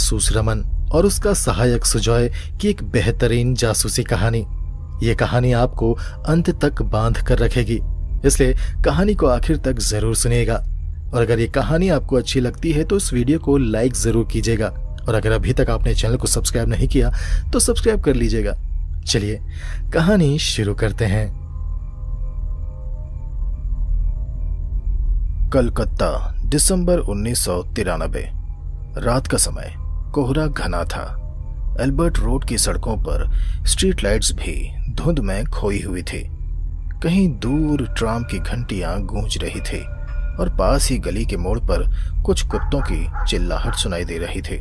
जासूस रमन और उसका सहायक सुजॉय की एक बेहतरीन जासूसी कहानी। ये कहानी आपको अंत तक बांध कर रखेगी, इसलिए कहानी को आखिर तक जरूर सुनिएगा। और अगर ये कहानी आपको अच्छी लगती है तो इस वीडियो को लाइक जरूर कीजिएगा, और अगर अभी तक आपने चैनल को सब्सक्राइब नहीं किया तो सब्सक्राइब कर लीजिएगा। चलिए कहानी शुरू करते हैं। कलकत्ता, दिसंबर 1993। रात का समय, कोहरा घना था। एल्बर्ट रोड की सड़कों पर स्ट्रीट लाइट्स भी धुंध में खोई हुई थी। कहीं दूर ट्राम की घंटियां गूंज रही थी और पास ही गली के मोड़ पर कुछ कुत्तों की चिल्लाहट सुनाई दे रही थी।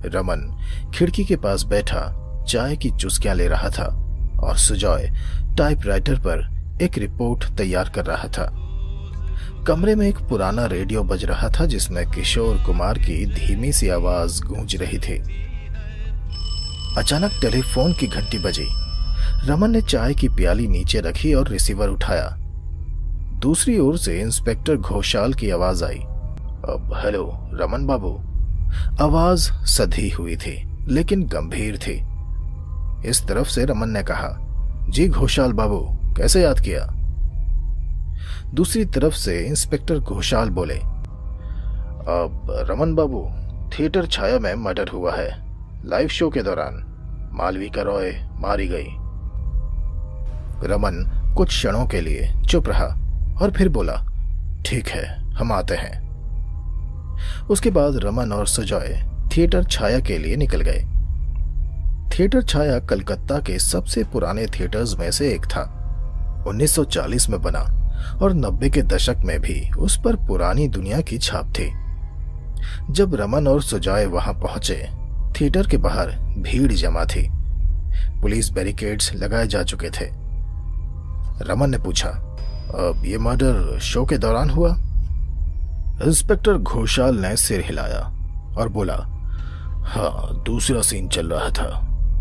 रमन खिड़की के पास बैठा चाय की चुस्कियां ले रहा था और सुजॉय टाइपराइटर पर एक रिपोर्ट तैयार कर रहा था। कमरे में एक पुराना रेडियो बज रहा था जिसमें किशोर कुमार की धीमी सी आवाज गूंज रही थी। अचानक टेलीफोन की घंटी बजी। रमन ने चाय की प्याली नीचे रखी और रिसीवर उठाया। दूसरी ओर से इंस्पेक्टर घोषाल की आवाज आई। अब हेलो रमन बाबू। आवाज सधी हुई थी लेकिन गंभीर थी। इस तरफ से रमन ने कहा, जी घोषाल बाबू, कैसे याद किया? दूसरी तरफ से इंस्पेक्टर घोषाल बोले, अब रमन बाबू, थिएटर छाया में मर्डर हुआ है। लाइव शो के दौरान मालविका रॉय मारी गई। रमन कुछ क्षणों के लिए चुप रहा और फिर बोला, ठीक है, हम आते हैं। उसके बाद रमन और सुजॉय थिएटर छाया के लिए निकल गए। थिएटर छाया कलकत्ता के सबसे पुराने थिएटर्स में से एक था। 1940 में बना और 90 के दशक में भी उस पर पुरानी दुनिया की छाप थी। जब रमन और सुजॉय वहां पहुंचे, थिएटर के बाहर भीड़ जमा थी। पुलिस बैरिकेड्स लगाए जा चुके थे। रमन ने पूछा, अब ये मर्डर शो के दौरान हुआ? इंस्पेक्टर घोषाल ने सिर हिलाया और बोला, हाँ, दूसरा सीन चल रहा था।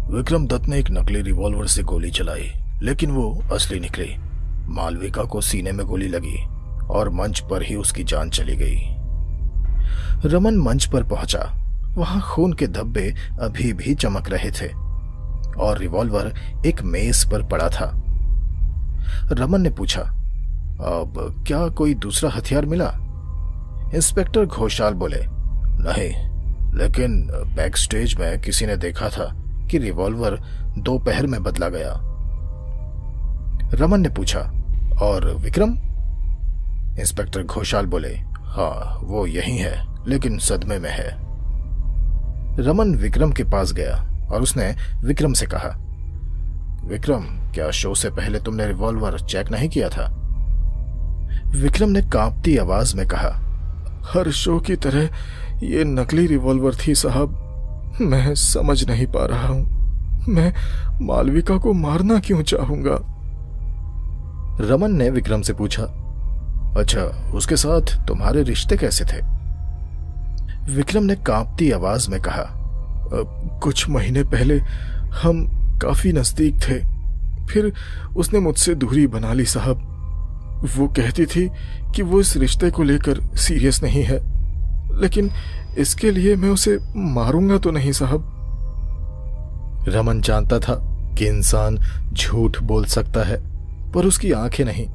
विक्रम दत्त ने एक नकली रिवॉल्वर से गोली चलाई, लेकिन वो असली निकली। मालविका को सीने में गोली लगी और मंच पर ही उसकी जान चली गई। रमन मंच पर पहुंचा। वहां खून के धब्बे अभी भी चमक रहे थे और रिवॉल्वर एक मेज पर पड़ा था। रमन ने पूछा, अब क्या कोई दूसरा हथियार मिला? इंस्पेक्टर घोषाल बोले, नहीं, लेकिन बैक स्टेज में किसी ने देखा था कि रिवॉल्वर दोपहर में बदला गया। रमन ने पूछा, और विक्रम? इंस्पेक्टर घोषाल बोले, हाँ, वो यही है, लेकिन सदमे में है। रमन विक्रम के पास गया और उसने विक्रम से कहा, विक्रम, क्या शो से पहले तुमने रिवॉल्वर चेक नहीं किया था? विक्रम ने कांपती आवाज में कहा, हर शो की तरह ये नकली रिवॉल्वर थी साहब। मैं समझ नहीं पा रहा हूं, मैं मालविका को मारना क्यों चाहूंगा? रमन ने विक्रम से पूछा, अच्छा, उसके साथ तुम्हारे रिश्ते कैसे थे? विक्रम ने कांपती आवाज में कहा, कुछ महीने पहले हम काफी नजदीक थे, फिर उसने मुझसे दूरी बना ली साहब। वो कहती थी कि वो इस रिश्ते को लेकर सीरियस नहीं है, लेकिन इसके लिए मैं उसे मारूंगा तो नहीं साहब। रमन जानता था कि इंसान झूठ बोल सकता है, पर उसकी आंखें नहीं।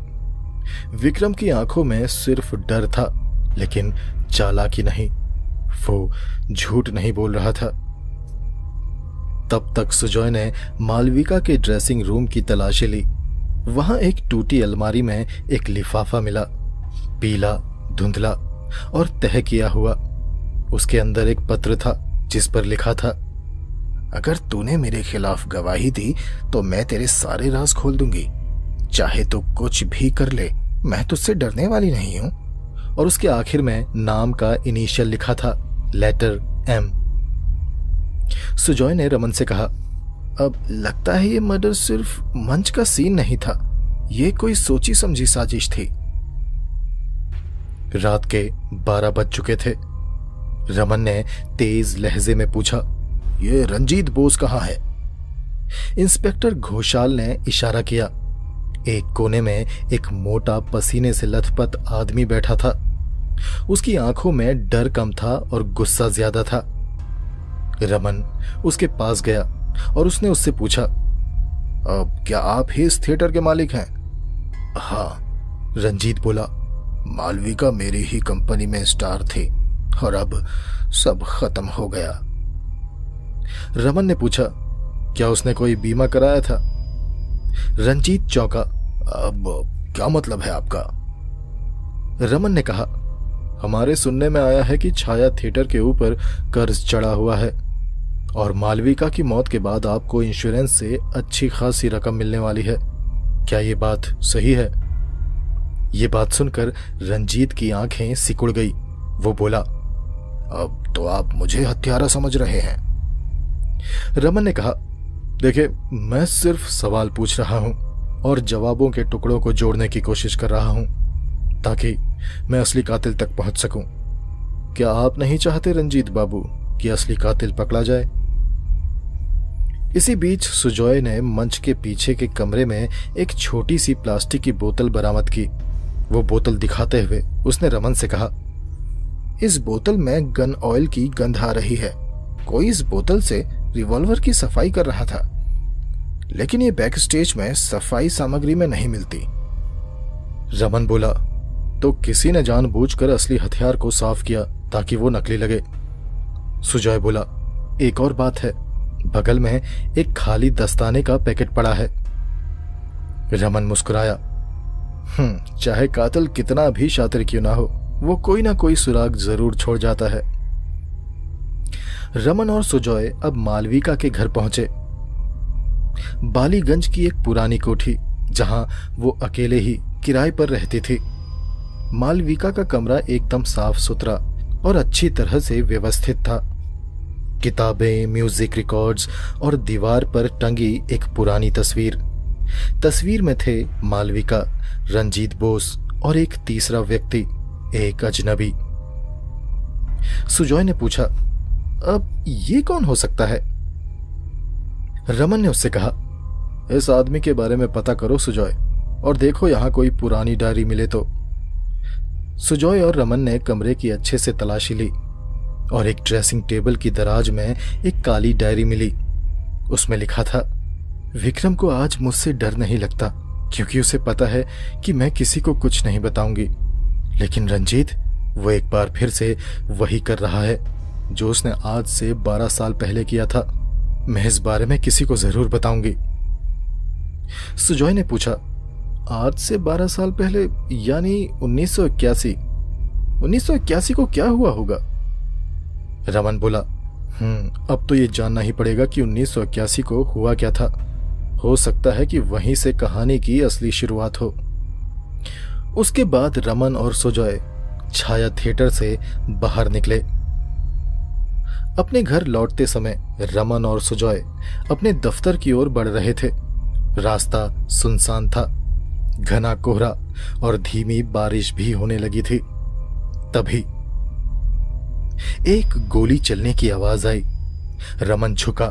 विक्रम की आंखों में सिर्फ डर था, लेकिन चालाकी नहीं। वो झूठ नहीं बोल रहा था। तब तक सुजॉय ने मालविका के ड्रेसिंग रूम की तलाशी ली। वहां एक टूटी अलमारी में एक लिफाफा मिला, पीला, धुंधला और तह किया हुआ। उसके अंदर एक पत्र था जिस पर लिखा था, अगर तूने मेरे खिलाफ गवाही दी तो मैं तेरे सारे राज खोल दूंगी। चाहे तो कुछ भी कर ले, मैं तुझसे डरने वाली नहीं हूं। और उसके आखिर में नाम का इनिशियल लिखा था, लेटर M। सुजॉय ने रमन से कहा, अब लगता है ये मर्डर सिर्फ मंच का सीन नहीं था, ये कोई सोची समझी साजिश थी। रात के 12 बज चुके थे। रमन ने तेज लहजे में पूछा, ये रंजीत बोस कहाँ है? इंस्पेक्टर घोषाल ने इशारा किया। एक कोने में एक मोटा पसीने से लथपथ आदमी बैठा था। उसकी आंखों में डर कम था और गुस्सा ज्यादा था। रमन उसके पास गया और उसने उससे पूछा, क्या आप ही इस थिएटर के मालिक हैं? हाँ, रंजीत बोला। मालविका मेरी ही कंपनी में स्टार थी और अब सब खत्म हो गया। रमन ने पूछा, क्या उसने कोई बीमा कराया था? रंजीत चौंका। अब क्या मतलब है आपका? रमन ने कहा, हमारे सुनने में आया है कि छाया थिएटर के ऊपर कर्ज चढ़ा हुआ है और मालविका की मौत के बाद आपको इंश्योरेंस से अच्छी खासी रकम मिलने वाली है। क्या ये बात सही है? ये बात सुनकर रंजीत की आंखें सिकुड़ गई। वो बोला, अब तो आप मुझे हत्यारा समझ रहे हैं। रमन ने कहा, देखिए, मैं सिर्फ सवाल पूछ रहा हूं और जवाबों के टुकड़ों को जोड़ने की कोशिश कर रहा हूं ताकि मैं असली कातिल तक पहुंच सकूं। क्या आप नहीं चाहते रंजीत बाबू कि असली कातिल पकड़ा जाए? इसी बीच सुजॉय ने मंच के पीछे के कमरे में एक छोटी सी प्लास्टिक की बोतल बरामद की। वो बोतल दिखाते हुए उसने रमन से कहा, इस बोतल में गन ऑयल की गंध आ रही है। कोई इस बोतल से रिवॉल्वर की सफाई कर रहा था, लेकिन ये बैक स्टेज में सफाई सामग्री में नहीं मिलती। रमन बोला, तो किसी ने जानबूझकर असली हथियार को साफ किया ताकि वो नकली लगे। सुजॉय बोला, एक और बात है, बगल में एक खाली दस्ताने का पैकेट पड़ा है। रमन मुस्कुराया। चाहे कातिल कितना भी शातिर क्यों ना हो, वो कोई ना कोई सुराग जरूर छोड़ जाता है। रमन और सुजॉय अब मालविका के घर पहुंचे। बालीगंज की एक पुरानी कोठी जहां वो अकेले ही किराए पर रहती थी। मालविका का कमरा एकदम साफ सुथरा और अच्छी तरह से व्यवस्थित था। किताबें, म्यूजिक रिकॉर्ड्स और दीवार पर टंगी एक पुरानी तस्वीर में थे मालविका, रंजीत बोस और एक तीसरा व्यक्ति, एक अजनबी। सुजॉय ने पूछा, अब ये कौन हो सकता है? रमन ने उससे कहा, इस आदमी के बारे में पता करो सुजॉय, और देखो यहां कोई पुरानी डायरी मिले तो। सुजॉय और रमन ने कमरे की अच्छे से तलाशी ली और एक ड्रेसिंग टेबल की दराज में एक काली डायरी मिली। उसमें लिखा था, विक्रम को आज मुझसे डर नहीं लगता क्योंकि उसे पता है कि मैं किसी को कुछ नहीं बताऊंगी। लेकिन रंजीत, वो एक बार फिर से वही कर रहा है जो उसने आज से 12 साल पहले किया था। मैं इस बारे में किसी को जरूर बताऊंगी। सुजॉय ने पूछा, आज से 12 साल पहले यानी 1981? 1981 को क्या हुआ होगा? रमन बोला, अब तो ये जानना ही पड़ेगा कि 1981 को हुआ क्या था। हो सकता है कि वहीं से कहानी की असली शुरुआत हो। उसके बाद रमन और सुजॉय छाया थिएटर से बाहर निकले। अपने घर लौटते समय रमन और सुजॉय अपने दफ्तर की ओर बढ़ रहे थे। रास्ता सुनसान था, घना कोहरा और धीमी बारिश भी होने लगी थी। तभी एक गोली चलने की आवाज आई। रमन झुका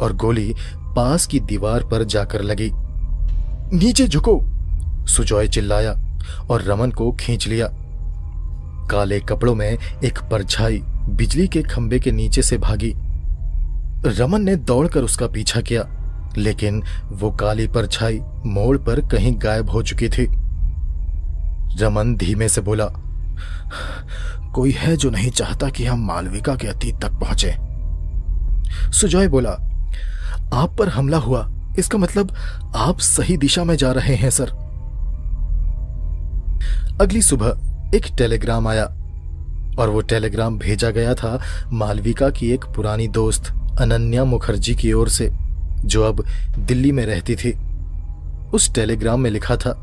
और गोली पास की दीवार पर जाकर लगी। नीचे झुको, सुजॉय चिल्लाया और रमन को खींच लिया। काले कपड़ों में एक परछाई बिजली के खंभे के नीचे से भागी। रमन ने दौड़कर उसका पीछा किया, लेकिन वो काली परछाई मोड़ पर कहीं गायब हो चुकी थी। रमन धीमे से बोला, कोई है जो नहीं चाहता कि हम मालविका के अतीत तक पहुंचे। सुजॉय बोला, आप पर हमला हुआ, इसका मतलब आप सही दिशा में जा रहे हैं सर। अगली सुबह एक टेलीग्राम आया और वो टेलीग्राम भेजा गया था मालविका की एक पुरानी दोस्त अनन्या मुखर्जी की ओर से, जो अब दिल्ली में रहती थी। उस टेलीग्राम में लिखा था,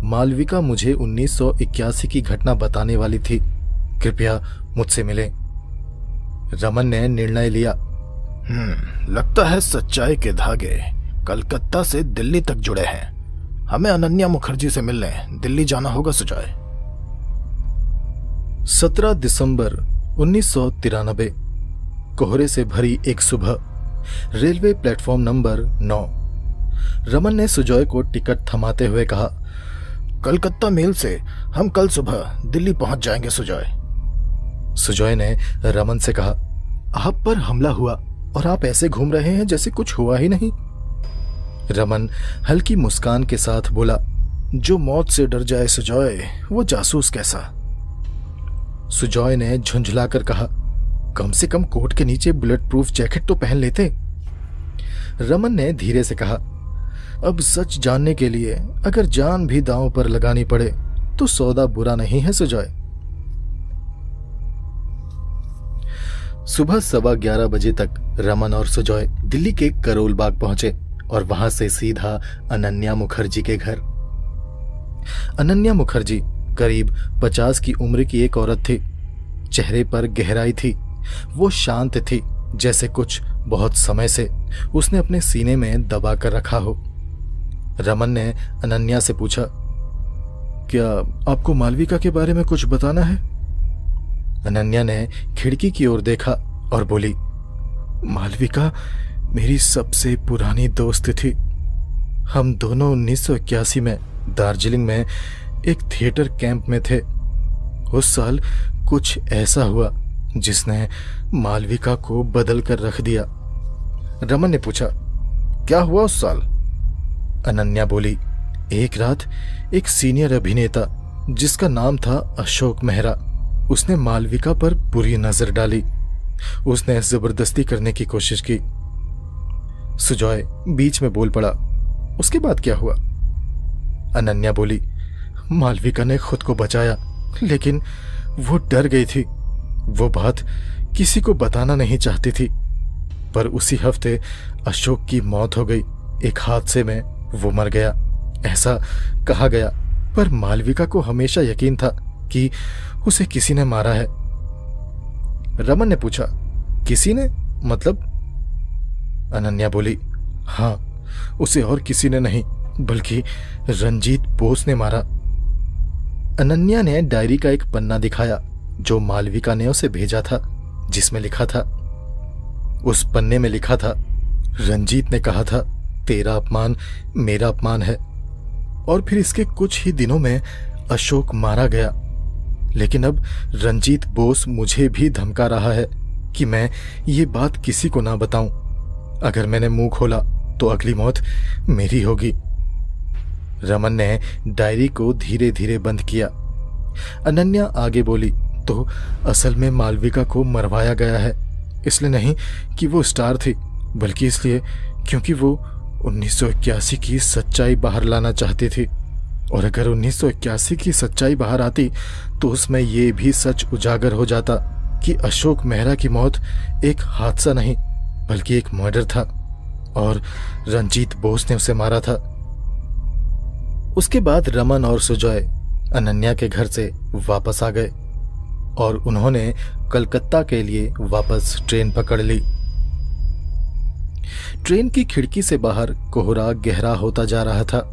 मालविका मुझे 1981 की घटना बताने वाली थी, कृपया मुझसे मिलें। रमन ने निर्णय लिया, लगता है सच्चाई के धागे कलकत्ता से दिल्ली तक जुड़े हैं। हमें अनन्या मुखर्जी से मिलने दिल्ली जाना होगा सुजॉय। 17 दिसंबर 1993, कोहरे से भरी एक सुबह, रेलवे प्लेटफॉर्म नंबर 9। रमन ने सुजॉय को टिकट थमाते हुए कहा, कलकत्ता मेल से हम कल सुबह दिल्ली पहुंच जाएंगे सुजॉय। सुजॉय ने रमन से कहा, आप पर हमला हुआ, और आप ऐसे घूम रहे हैं जैसे कुछ हुआ ही नहीं। रमन हल्की मुस्कान के साथ बोला, जो मौत से डर जाए सुजॉय, वो जासूस कैसा। सुजॉय ने झुंझलाकर कहा, कम से कम कोट के नीचे बुलेट प्रूफ जैकेट तो पहन लेते। रमन ने धीरे से कहा, अब सच जानने के लिए अगर जान भी दांव पर लगानी पड़े तो सौदा बुरा नहीं है सुजॉय। सुबह 11:15 बजे तक रमन और सुजॉय दिल्ली के करोल बाग पहुंचे और वहां से सीधा अनन्या मुखर्जी के घर। अनन्या मुखर्जी करीब 50 की उम्र की एक औरत थी। चेहरे पर गहराई थी। वो शांत थी, जैसे कुछ बहुत समय से उसने अपने सीने में दबा कर रखा हो। रमन ने अनन्या से पूछा, क्या आपको मालविका के बारे में कुछ बताना है? अनन्या ने खिड़की की ओर देखा और बोली, मालविका मेरी सबसे पुरानी दोस्त थी। हम दोनों 1981 में दार्जिलिंग में एक थिएटर कैंप में थे। उस साल कुछ ऐसा हुआ जिसने मालविका को बदल कर रख दिया। रमन ने पूछा, क्या हुआ उस साल? अनन्या बोली, एक रात एक सीनियर अभिनेता जिसका नाम था अशोक मेहरा, उसने मालविका पर बुरी नजर डाली। उसने जबरदस्ती करने की कोशिश की। सुजॉय बीच में बोल पड़ा, उसके बाद क्या हुआ? अनन्या बोली, मालविका ने खुद को बचाया, लेकिन वो डर गई थी। वो बात किसी को बताना नहीं चाहती थी। पर उसी हफ्ते अशोक की मौत हो गई। एक हादसे में वो मर गया, ऐसा कहा गया। पर मालविका को हमेशा यकीन था कि उसे किसी ने मारा है। रमन ने पूछा, किसी ने मतलब? अनन्या बोली, हाँ, उसे और किसी ने नहीं बल्कि रंजीत बोस ने मारा। अनन्या ने डायरी का एक पन्ना दिखाया जो मालविका ने उसे भेजा था, जिसमें लिखा था, उस पन्ने में लिखा था, रंजीत ने कहा था तेरा अपमान मेरा अपमान है। और फिर इसके कुछ ही दिनों में अशोक मारा गया। लेकिन अब रंजीत बोस मुझे भी धमका रहा है कि मैं ये बात किसी को ना बताऊं। अगर मैंने मुंह खोला तो अगली मौत मेरी होगी। रमन ने डायरी को धीरे धीरे बंद किया। अनन्या आगे बोली, तो असल में मालविका को मरवाया गया है, इसलिए नहीं कि वो स्टार थी, बल्कि इसलिए क्योंकि वो 1981 की सच्चाई बाहर लाना चाहती थी। और अगर 1981 की सच्चाई बाहर आती तो उसमें ये भी सच उजागर हो जाता कि अशोक मेहरा की मौत एक हादसा नहीं बल्कि एक मर्डर था और रंजीत बोस ने उसे मारा था। उसके बाद रमन और सुजॉय अनन्या के घर से वापस आ गए और उन्होंने कलकत्ता के लिए वापस ट्रेन पकड़ ली। ट्रेन की खिड़की से बाहर कोहरा गहरा होता जा रहा था।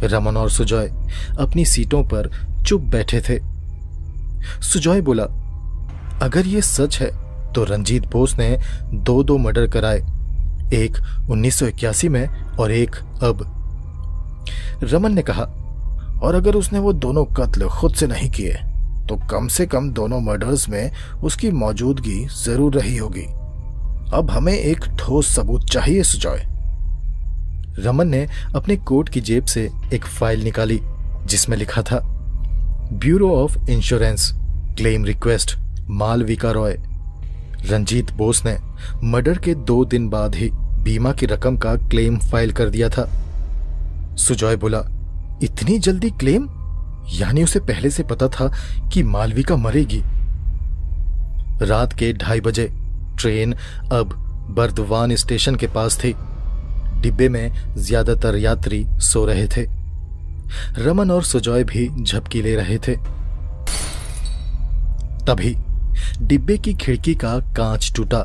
रमन और सुजॉय अपनी सीटों पर चुप बैठे थे। सुजॉय बोला, अगर ये सच है तो रंजीत बोस ने 2 मर्डर कराए, एक 1981 में और एक अब। रमन ने कहा, और अगर उसने वो दोनों कत्ल खुद से नहीं किए तो कम से कम दोनों मर्डर्स में उसकी मौजूदगी जरूर रही होगी। अब हमें एक ठोस सबूत चाहिए सुजॉय। रमन ने अपने कोट की जेब से एक फाइल निकाली जिसमें लिखा था, bureau of insurance claim request Malvika Roy. Ranjit Bose ने मर्डर के 2 दिन बाद ही बीमा की रकम का क्लेम फाइल कर दिया था। सुजॉय बोला, इतनी जल्दी क्लेम? यानी उसे पहले से पता था कि मालविका मरेगी। रात के 2:30 बजे ट्रेन अब बर्दवान स्टेशन के पास थी। डिब्बे में ज्यादातर यात्री सो रहे थे। रमन और सुजॉय भी झपकी ले रहे थे। तभी डिब्बे की खिड़की का कांच टूटा।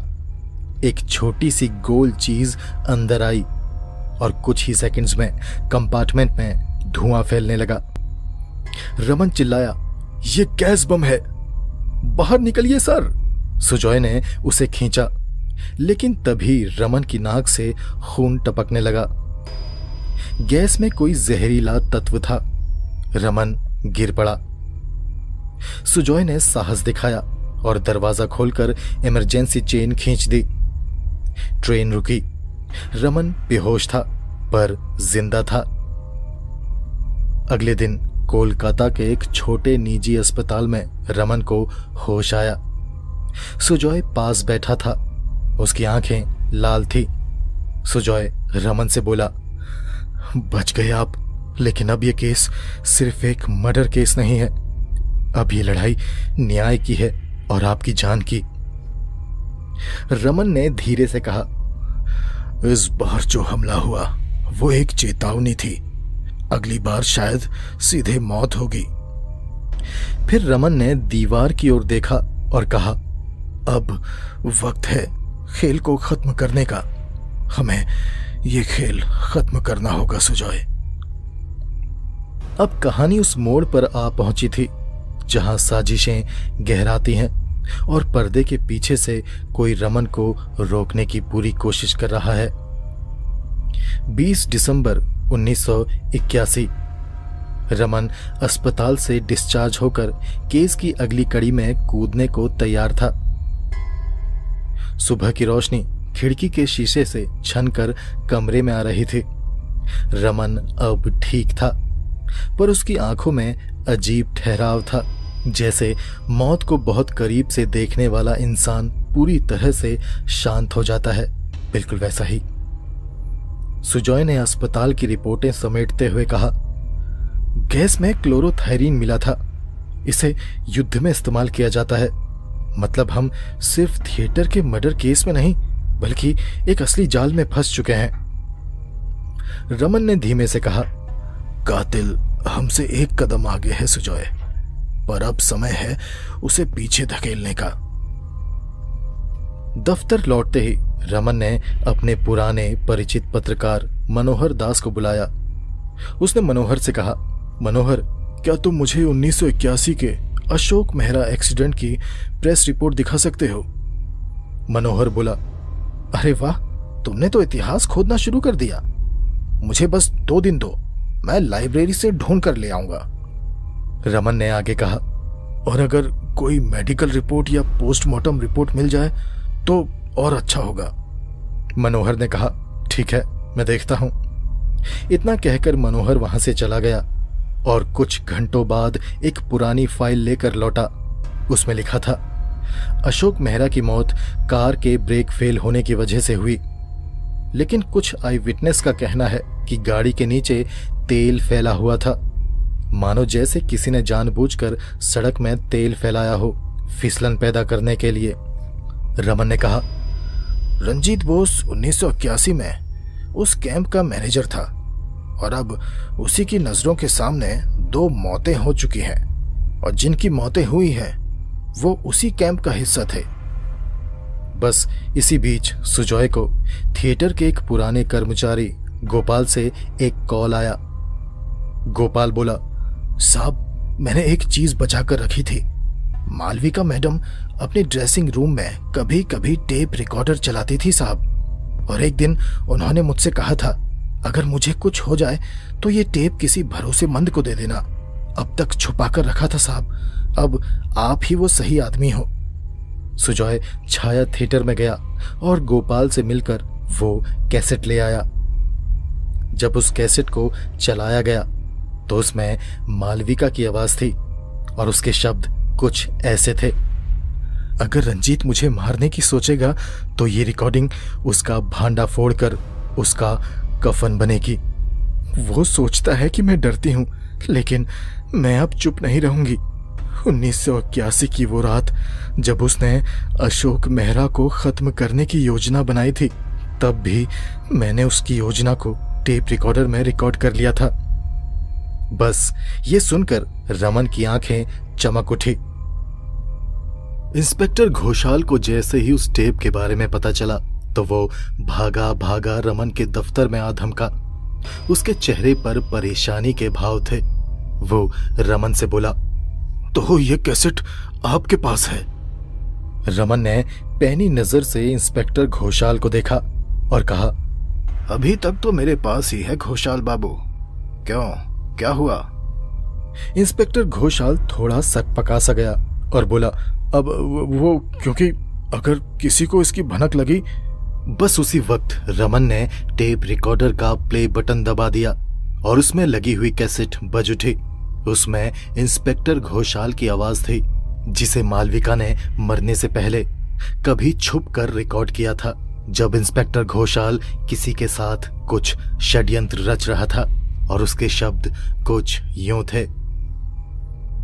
एक छोटी सी गोल चीज अंदर आई और कुछ ही सेकंड्स में कंपार्टमेंट में धुआं फैलने लगा। रमन चिल्लाया, ये गैस बम है, बाहर निकलिए सर। सुजॉय ने उसे खींचा, लेकिन तभी रमन की नाक से खून टपकने लगा। गैस में कोई जहरीला तत्व था। रमन गिर पड़ा। सुजॉय ने साहस दिखाया और दरवाजा खोलकर इमरजेंसी चेन खींच दी। ट्रेन रुकी। रमन बेहोश था पर जिंदा था। अगले दिन कोलकाता के एक छोटे निजी अस्पताल में रमन को होश आया। सुजॉय पास बैठा था। उसकी आंखें लाल थी। सुजॉय रमन से बोला, बच गए आप, लेकिन अब ये केस सिर्फ एक मर्डर केस नहीं है। अब ये लड़ाई न्याय की है और आपकी जान की। रमन ने धीरे से कहा, इस बार जो हमला हुआ वो एक चेतावनी थी। अगली बार शायद सीधे मौत होगी। फिर रमन ने दीवार की ओर देखा और कहा, अब वक्त है खेल को खत्म करने का। हमें ये खेल खत्म करना होगा सुजॉय। अब कहानी उस मोड़ पर आ पहुंची थी जहां साजिशें गहराती हैं और पर्दे के पीछे से कोई रमन को रोकने की पूरी कोशिश कर रहा है। 20 दिसंबर 1981 रमन अस्पताल से डिस्चार्ज होकर केस की अगली कड़ी में कूदने को तैयार था। सुबह की रोशनी खिड़की के शीशे से छनकर कमरे में आ रही थी। रमन अब ठीक था, पर उसकी आंखों में अजीब ठहराव था, जैसे मौत को बहुत करीब से देखने वाला इंसान पूरी तरह से शांत हो जाता है। बिल्कुल वैसा ही। सुजॉय ने अस्पताल की रिपोर्टें समेटते हुए कहा, गैस में क्लोरोथायरीन मिला था। इसे युद्ध में इस्तेमाल किया जाता है। मतलब हम सिर्फ थिएटर के मर्डर केस में नहीं, बल्कि एक असली जाल में फंस चुके हैं। रमन ने धीमे से कहा, कातिल हमसे एक कदम आगे है सुजॉय, पर अब समय है उसे पीछे धकेलने का। दफ्तर लौटते ही रमन ने अपने पुराने परिचित पत्रकार मनोहर दास को बुलाया। उसने मनोहर से कहा, मनोहर, क्या तुम मुझे 1981 के अशोक मेहरा एक्सीडेंट की प्रेस रिपोर्ट दिखा सकते हो? मनोहर बोला, अरे वाह, तुमने तो इतिहास खोदना शुरू कर दिया। मुझे बस 2 दिन दो, मैं लाइब्रेरी से ढूंढ कर ले आऊंगा। रमन ने आगे कहा, और अगर कोई मेडिकल रिपोर्ट या पोस्टमार्टम रिपोर्ट मिल जाए तो और अच्छा होगा। मनोहर ने कहा, ठीक है, मैं देखता हूं। इतना कहकर मनोहर वहां से चला गया और कुछ घंटों बाद एक पुरानी फाइल लेकर लौटा। उसमें लिखा था, अशोक मेहरा की मौत कार के ब्रेक फेल होने की वजह से हुई, लेकिन कुछ आई विटनेस का कहना है कि गाड़ी के नीचे तेल फैला हुआ था, मानो जैसे किसी ने जानबूझकर सड़क में तेल फैलाया हो, फिसलन पैदा करने के लिए। रमन ने कहा, रंजीत बोस 1981 में उस कैंप का मैनेजर था और अब उसी की नजरों के सामने 2 मौतें हो चुकी हैं और जिनकी मौतें हुई हैं वो उसी कैंप का हिस्सा थे। बस इसी बीच सुजॉय को थिएटर के एक पुराने कर्मचारी गोपाल से एक कॉल आया। गोपाल बोला, साहब, मैंने एक चीज बचा कर रखी थी। मालविका मैडम अपने ड्रेसिंग रूम में कभी कभी टेप रिकॉर्डर चलाती थी साहब, और एक दिन उन्होंने मुझसे कहा था, अगर मुझे कुछ हो जाए तो ये टेप किसी भरोसेमंद को दे देना। अब तक छुपा कर रखा था साहब, अब आप ही वो सही आदमी हो। सुजॉय छाया थिएटर में गया और गोपाल से मिलकर वो कैसेट ले आया। जब उस कैसेट को चलाया गया तो उसमें मालविका की आवाज थी और उसके शब्द कुछ ऐसे थे, अगर रंजीत मुझे मारने की सोचेगा तो ये रिकॉर्डिंग उसका भांडा फोड़कर उसका कफन बनेगी। वो सोचता है कि मैं डरती हूं, लेकिन मैं अब चुप नहीं रहूंगी। 1981 की वो रात जब उसने अशोक मेहरा को खत्म करने की योजना बनाई थी, तब भी मैंने उसकी योजना को टेप रिकॉर्डर में रिकॉर्ड कर लिया था। बस ये सुनकर रमन की आंखें चमक उठी। इंस्पेक्टर घोषाल को जैसे ही उस टेप के बारे में पता चला तो वो भागा भागा रमन के दफ्तर में आ धमका। उसके चेहरे पर परेशानी के भाव थे। वो रमन से बोला, तो ये कैसेट आपके पास है? रमन ने पैनी नजर से इंस्पेक्टर घोषाल को देखा और कहा, अभी तक तो मेरे पास ही है घोषाल बाबू। क्यों, क्या हुआ? इंस्पेक्टर घोषाल थोड़ा सकपका सा गया और बोला, अब वो क्योंकि अगर किसी को इसकी भनक लगी बस उसी वक्त रमन ने टेप रिकॉर्डर का प्ले बटन दबा दिया और उसमें लगी हुई कैसेट बज उठी। उसमें इंस्पेक्टर घोषाल की आवाज थी, जिसे मालविका ने मरने से पहले कभी छुप कर रिकॉर्ड किया था, जब इंस्पेक्टर घोषाल किसी के साथ कुछ षड्यंत्र रच रहा था। और उसके शब्द कुछ यूं थे।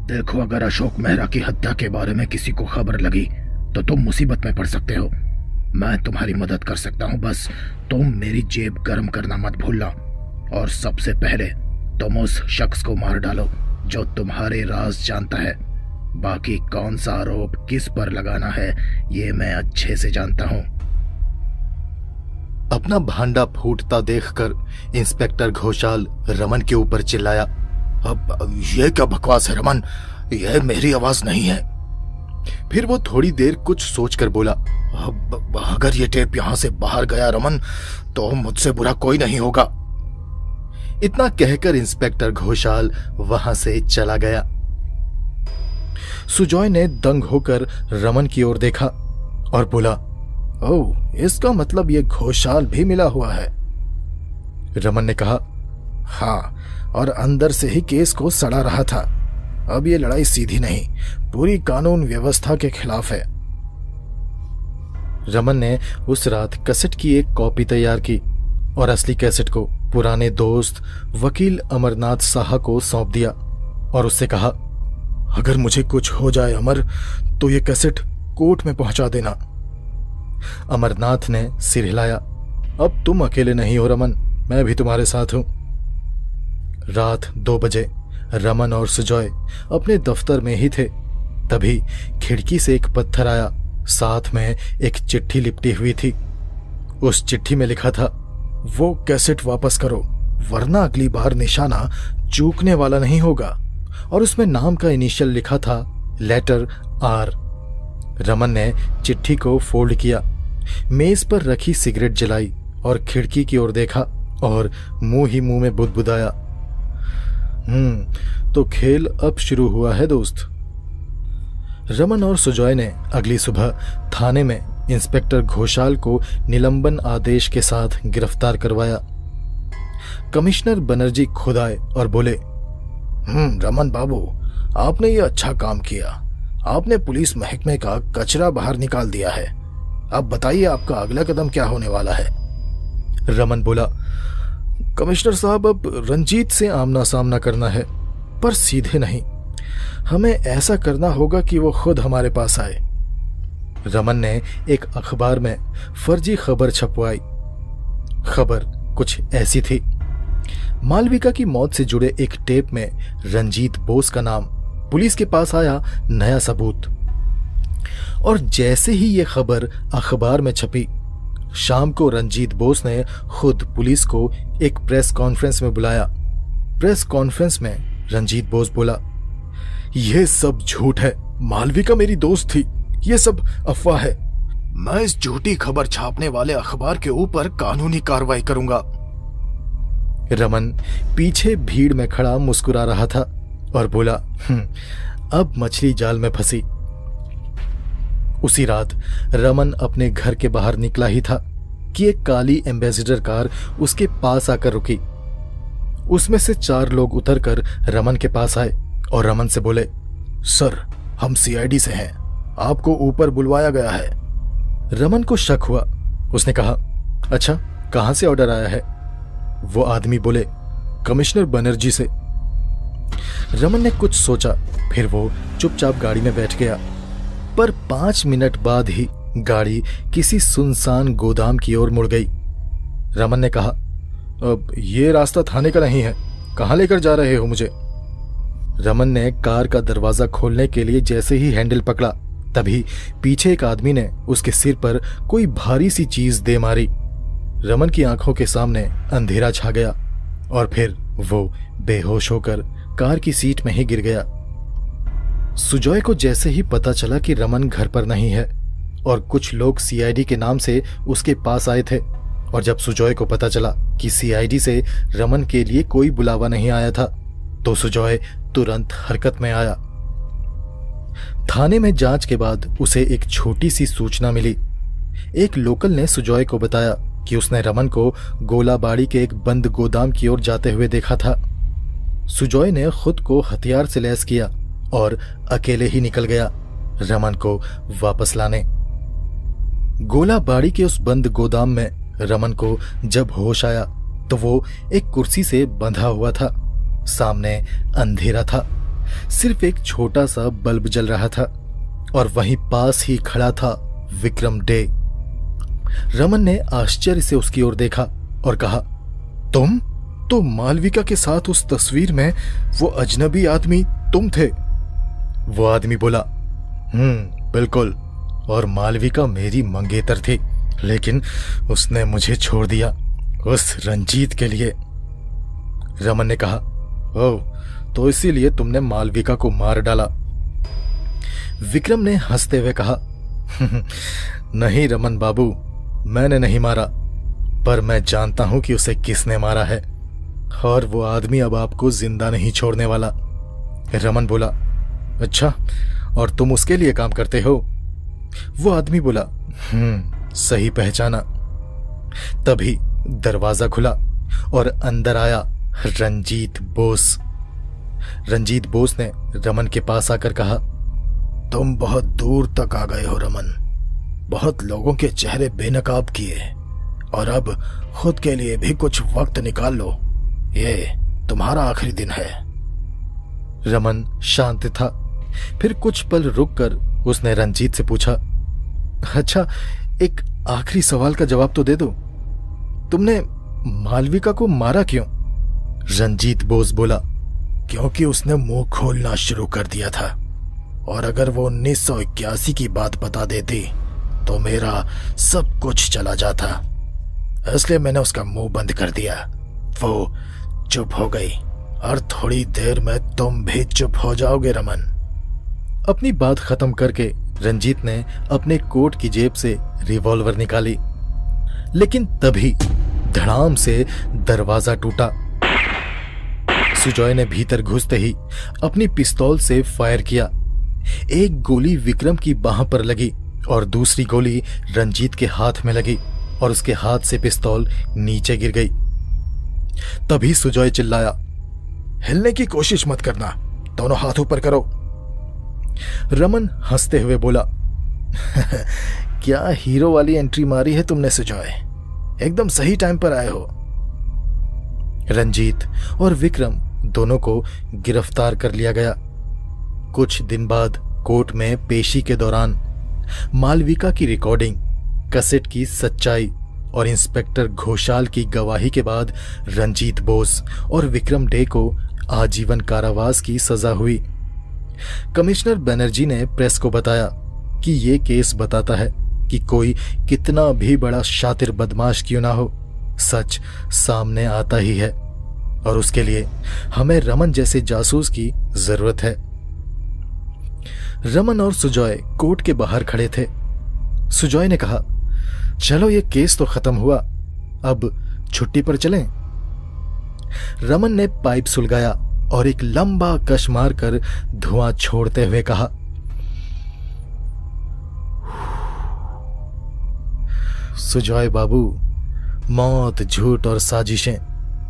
देखो, अगर अशोक मेहरा की हत्या के बारे में किसी को खबर लगी तो तुम मुसीबत में पड़ सकते हो। मैं तुम्हारी मदद कर सकता हूँ, बस तुम मेरी जेब गर्म करना मत भूलना। और सबसे पहले तुम उस शख्स को मार डालो जो तुम्हारे राज जानता है। बाकी कौन सा आरोप किस पर लगाना है ये मैं अच्छे से जानता हूँ। अपना भांडा फूटता देखकर इंस्पेक्टर घोषाल रमन के ऊपर चिल्लाया, अब ये क्या बकवास है रमन, यह मेरी आवाज नहीं है। फिर वो थोड़ी देर कुछ सोचकर बोला, अगर ये टेप यहां से बाहर गया रमन, तो मुझसे बुरा कोई नहीं होगा। इतना कहकर इंस्पेक्टर घोषाल वहां से चला गया। सुजॉय ने दंग होकर रमन की ओर देखा और बोला, ओह, इसका मतलब ये घोषाल भी मिला हुआ है। रमन ने कहा, हाँ, और अंदर से ही केस को सड़ा रहा था। अब ये लड़ाई सीधी नहीं, पूरी कानून व्यवस्था के खिलाफ है। रमन ने उस रात कैसेट की एक कॉपी तैयार की और असली कैसेट को पुराने दोस्त वकील अमरनाथ साहा को सौंप दिया और उससे कहा, अगर मुझे कुछ हो जाए अमर, तो ये कैसेट कोर्ट में पहुंचा देना। अमरनाथ ने सिर हिलाया, अब तुम अकेले नहीं हो रमन, मैं भी तुम्हारे साथ हूं। रात 2 बजे रमन और सुजॉय अपने दफ्तर में ही थे। तभी खिड़की से एक पत्थर आया, साथ में एक चिट्ठी लिपटी हुई थी। उस चिट्ठी में लिखा था, वो कैसेट वापस करो, वरना अगली बार निशाना चूकने वाला नहीं होगा। और उसमें नाम का इनिशियल लिखा था, लेटर आर। रमन ने चिट्ठी को फोल्ड किया, मेज पर रखी सिगरेट जलाई और खिड़की की ओर देखा और मुंह ही मुंह में बुदबुदाया, तो खेल अब शुरू हुआ है दोस्त। रमन और सुजॉय ने अगली सुबह थाने में इंस्पेक्टर घोषाल को निलंबन आदेश के साथ गिरफ्तार करवाया। कमिश्नर बनर्जी खुद आए और बोले, रमन बाबू, आपने ये अच्छा काम किया। आपने पुलिस महकमे का कचरा बाहर निकाल दिया है। अब बताइए आपका अगला कदम क्या होने वाला है। रमन बोला, कमिश्नर साहब, अब रंजीत से आमना सामना करना है, पर सीधे नहीं। हमें ऐसा करना होगा कि वो खुद हमारे पास आए। रमन ने एक अखबार में फर्जी खबर छपवाई। खबर कुछ ऐसी थी, मालविका की मौत से जुड़े एक टेप में रंजीत बोस का नाम, पुलिस के पास आया नया सबूत। और जैसे ही ये खबर अखबार में छपी, शाम को रंजीत बोस ने खुद पुलिस को एक प्रेस कॉन्फ्रेंस में बुलाया। प्रेस कॉन्फ्रेंस में रंजीत बोस बोला, यह सब झूठ है, मालविका मेरी दोस्त थी, यह सब अफवाह है। मैं इस झूठी खबर छापने वाले अखबार के ऊपर कानूनी कार्रवाई करूंगा। रमन पीछे भीड़ में खड़ा मुस्कुरा रहा था और बोला, अब मछली जाल में फंसी। उसी रात रमन अपने घर के बाहर निकला ही था कि एक काली एम्बेसडर कार उसके पास आकर रुकी। उसमें से 4 लोग उतरकर रमन के पास आए और रमन से बोले, सर, हम सीआईडी से हैं, आपको ऊपर बुलवाया गया है। रमन को शक हुआ। उसने कहा, अच्छा, कहां से ऑर्डर आया है? वो आदमी बोले, कमिश्नर बनर्जी से। रमन ने कुछ सोचा, फिर वो चुपचाप गाड़ी में बैठ गया। पर 5 मिनट बाद ही गाड़ी किसी सुनसान गोदाम की ओर मुड़ गई। रमन ने कहा, अब ये रास्ता थाने का नहीं है, कहां लेकर जा रहे हो मुझे? रमन ने कार का दरवाजा खोलने के लिए जैसे ही हैंडल पकड़ा, तभी पीछे एक आदमी ने उसके सिर पर कोई भारी सी चीज दे मारी। रमन की आंखों के सामने अंधेरा छा गया और फिर वो बेहोश होकर कार की सीट में ही गिर गया। सुजॉय को जैसे ही पता चला कि रमन घर पर नहीं है और कुछ लोग सीआईडी के नाम से उसके पास आए थे, और जब सुजॉय को पता चला कि सीआईडी से रमन के लिए कोई बुलावा नहीं आया था, तो सुजॉय तुरंत हरकत में आया। थाने में जांच के बाद उसे एक छोटी सी सूचना मिली। एक लोकल ने सुजॉय को बताया कि उसने रमन को गोलाबाड़ी के एक बंद गोदाम की ओर जाते हुए देखा था। सुजॉय ने खुद को हथियार से लैस किया और अकेले ही निकल गया रमन को वापस लाने। गोलाबाड़ी के उस बंद गोदाम में रमन को जब होश आया तो वो एक कुर्सी से बंधा हुआ था। सामने अंधेरा था, सिर्फ एक छोटा सा बल्ब जल रहा था और वहीं पास ही खड़ा था विक्रम डे। रमन ने आश्चर्य से उसकी ओर देखा और कहा, तुम तो मालविका के साथ उस तस्वीर में वो अजनबी आदमी तुम थे। वो आदमी बोला, बिल्कुल, और मालविका मेरी मंगेतर थी, लेकिन उसने मुझे छोड़ दिया उस रंजीत के लिए। रमन ने कहा, ओह, तो इसीलिए तुमने मालविका को मार डाला। विक्रम ने हंसते हुए कहा, नहीं रमन बाबू, मैंने नहीं मारा, पर मैं जानता हूं कि उसे किसने मारा है, और वो आदमी अब आपको जिंदा नहीं छोड़ने वाला। रमन बोला, अच्छा, और तुम उसके लिए काम करते हो? वो आदमी बोला, सही पहचाना। तभी दरवाजा खुला और अंदर आया रंजीत बोस। रंजीत बोस ने रमन के पास आकर कहा, तुम बहुत दूर तक आ गए हो रमन, बहुत लोगों के चेहरे बेनकाब किए, और अब खुद के लिए भी कुछ वक्त निकाल लो, ये तुम्हारा आखिरी दिन है। रमन शांत था, फिर कुछ पल रुककर उसने रंजीत से पूछा, अच्छा, एक आखिरी सवाल का जवाब तो दे दो, तुमने मालविका को मारा क्यों? रंजीत बोस बोला, क्योंकि उसने मुंह खोलना शुरू कर दिया था, और अगर वो 1981 की बात बता देती तो मेरा सब कुछ चला जाता, इसलिए मैंने उसका मुंह बंद कर दिया। वो चुप हो गई, और थोड़ी देर में तुम भी चुप हो जाओगे रमन। अपनी बात खत्म करके रंजीत ने अपने कोट की जेब से रिवॉल्वर निकाली, लेकिन तभी धड़ाम से दरवाजा टूटा। सुजॉय ने भीतर घुसते ही अपनी पिस्तौल से फायर किया। एक गोली विक्रम की बाह पर लगी और दूसरी गोली रंजीत के हाथ में लगी और उसके हाथ से पिस्तौल नीचे गिर गई। तभी सुजॉय चिल्लाया, हिलने की कोशिश मत करना, दोनों हाथ ऊपर करो। रमन हंसते हुए बोला, क्या हीरो वाली एंट्री मारी है तुमने सुजॉय, एकदम सही टाइम पर आए हो। रंजीत और विक्रम दोनों को गिरफ्तार कर लिया गया। कुछ दिन बाद कोर्ट में पेशी के दौरान मालविका की रिकॉर्डिंग, कैसेट की सच्चाई और इंस्पेक्टर घोषाल की गवाही के बाद रंजीत बोस और विक्रम डे को आजीवन कारावास की सजा हुई। कमिश्नर बनर्जी ने प्रेस को बताया कि ये केस बताता है कि कोई कितना भी बड़ा शातिर बदमाश क्यों ना हो, सच सामने आता ही है, और उसके लिए हमें रमन जैसे जासूस की जरूरत है। रमन और सुजॉय कोर्ट के बाहर खड़े थे। सुजॉय ने कहा, चलो ये केस तो खत्म हुआ, अब छुट्टी पर चलें। रमन ने पाइप सुलगाया और एक लंबा कश मारकर धुआं छोड़ते हुए कहा, सुजॉय बाबू, मौत, झूठ और साजिशें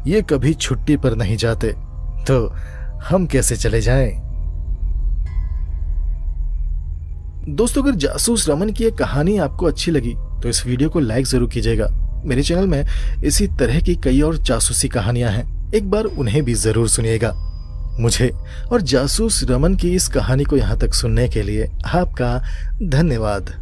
ये कभी छुट्टी पर नहीं जाते, तो हम कैसे चले जाएं? दोस्तों, अगर जासूस रमन की ये कहानी आपको अच्छी लगी तो इस वीडियो को लाइक जरूर कीजिएगा। मेरे चैनल में इसी तरह की कई और जासूसी कहानियां हैं, एक बार उन्हें भी जरूर सुनिएगा। मुझे और जासूस रमन की इस कहानी को यहां तक सुनने के लिए आपका धन्यवाद।